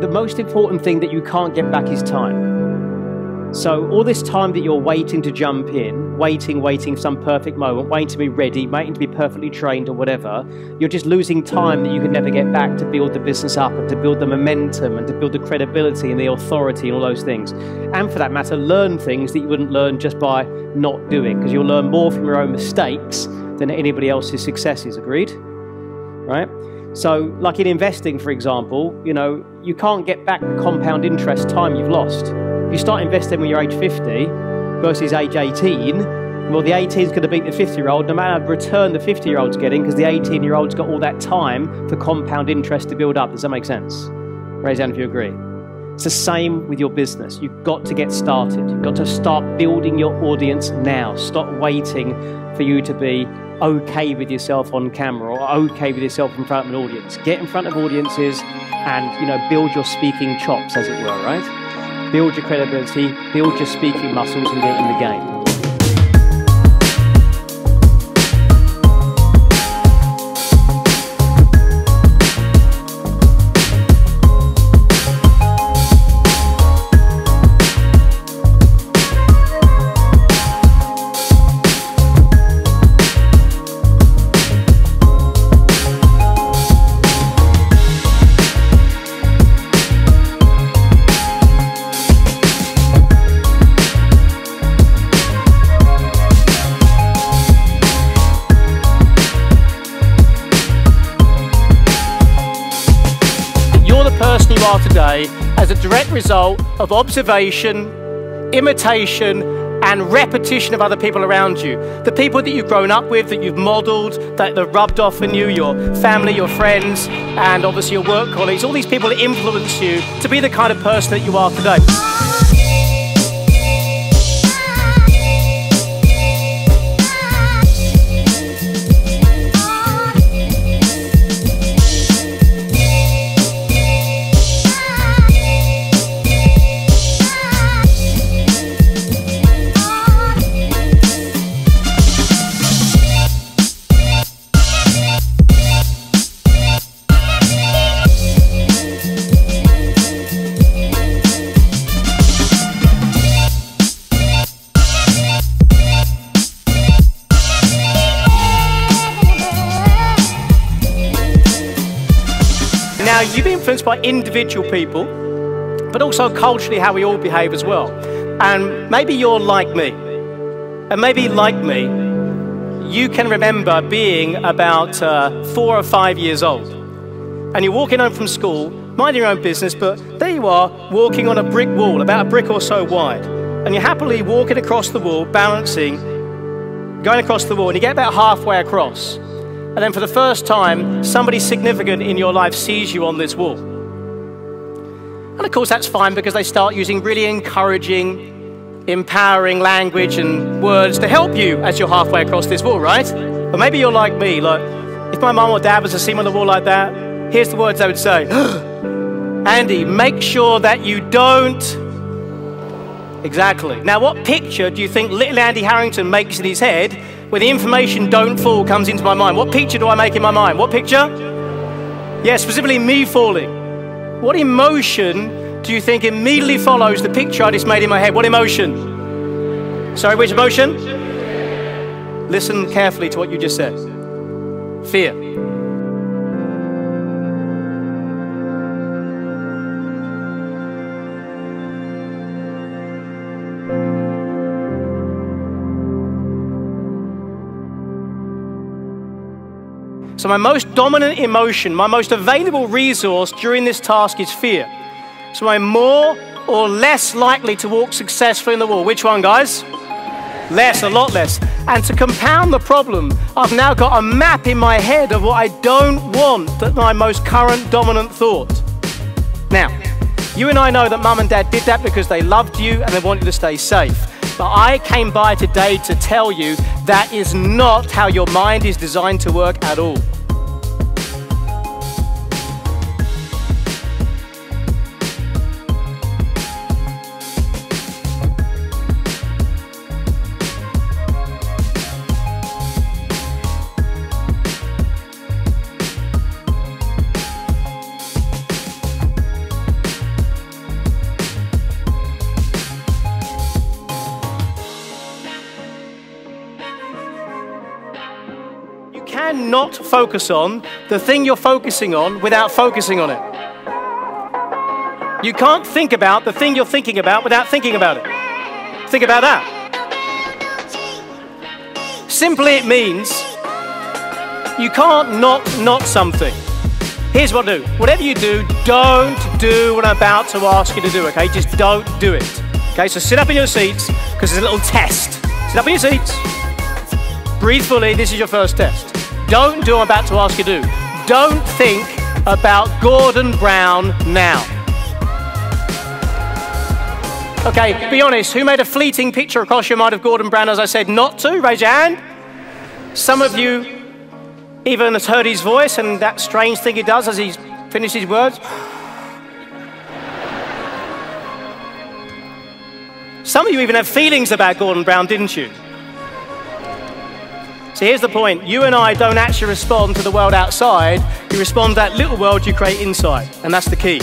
most important thing that you can't get back is time. So all this time that you're waiting to jump in, waiting for some perfect moment, waiting to be ready, waiting to be perfectly trained or whatever, you're just losing time that you can never get back to build the business up and to build the momentum and to build the credibility and the authority and all those things. And for that matter, learn things that you wouldn't learn just by not doing, because you'll learn more from your own mistakes than anybody else's successes, agreed? Right? So like in investing, for example, you know, you can't get back the compound interest time you've lost. If you start investing when you're age 50 versus age 18, well, the 18 is going to beat the 50-year-old, no matter the return the 50-year-old's getting, because the 18-year-old's got all that time for compound interest to build up. Does that make sense? Raise your hand if you agree. It's the same with your business. You've got to get started. You've got to start building your audience now. Stop waiting for you to be okay with yourself on camera or okay with yourself in front of an audience. Get in front of audiences and, you know, build your speaking chops, as it were, right? Build your credibility, build your speaking muscles, and get in the game. Person you are today as a direct result of observation, imitation, and repetition of other people around you. The people that you've grown up with, that you've modeled, that have rubbed off on you, your family, your friends, and obviously your work colleagues. All these people that influence you to be the kind of person that you are today. Now, you've been influenced by individual people, but also culturally how we all behave as well. And maybe you're like me. And maybe like me, you can remember being about 4 or 5 years old. And you're walking home from school, minding your own business, but there you are, walking on a brick wall, about a brick or so wide. And you're happily walking across the wall, balancing, going across the wall, and you get about halfway across. And then for the first time, somebody significant in your life sees you on this wall. And of course, that's fine because they start using really encouraging, empowering language and words to help you as you're halfway across this wall, right? But maybe you're like me. Like, if my mum or dad was to see me on the wall like that, here's the words they would say. Andy, make sure that you don't... Exactly. Now, what picture do you think little Andy Harrington makes in his head when the information "don't fall" comes into my mind? What picture do I make in my mind? What picture? Yeah, specifically me falling. What emotion do you think immediately follows the picture I just made in my head? What emotion? Sorry, which emotion? Listen carefully to what you just said. Fear. So my most dominant emotion, my most available resource during this task is fear. So I'm more or less likely to walk successfully in the wall. Which one, guys? Less, a lot less. And to compound the problem, I've now got a map in my head of what I don't want, that's my most current dominant thought. Now, you and I know that mum and dad did that because they loved you and they wanted you to stay safe. But I came by today to tell you that is not how your mind is designed to work at all. cannot focus on the thing you're focusing on without focusing on it. You can't think about the thing you're thinking about without thinking about it. Think about that. Simply, it means you can't not something. Here's what I do. Whatever you do, don't do what I'm about to ask you to do, okay? Just don't do it. Okay, so sit up in your seats, because there's a little test. Sit up in your seats. Breathe fully. This is your first test. Don't do what I'm about to ask you to do. Don't think about Gordon Brown now. Okay, be honest. Who made a fleeting picture across your mind of Gordon Brown as I said not to? Raise your hand. Some of you even has heard his voice and that strange thing he does as he finishes his words. Some of you even have feelings about Gordon Brown, didn't you? So here's the point. You and I don't actually respond to the world outside. You respond to that little world you create inside. And that's the key.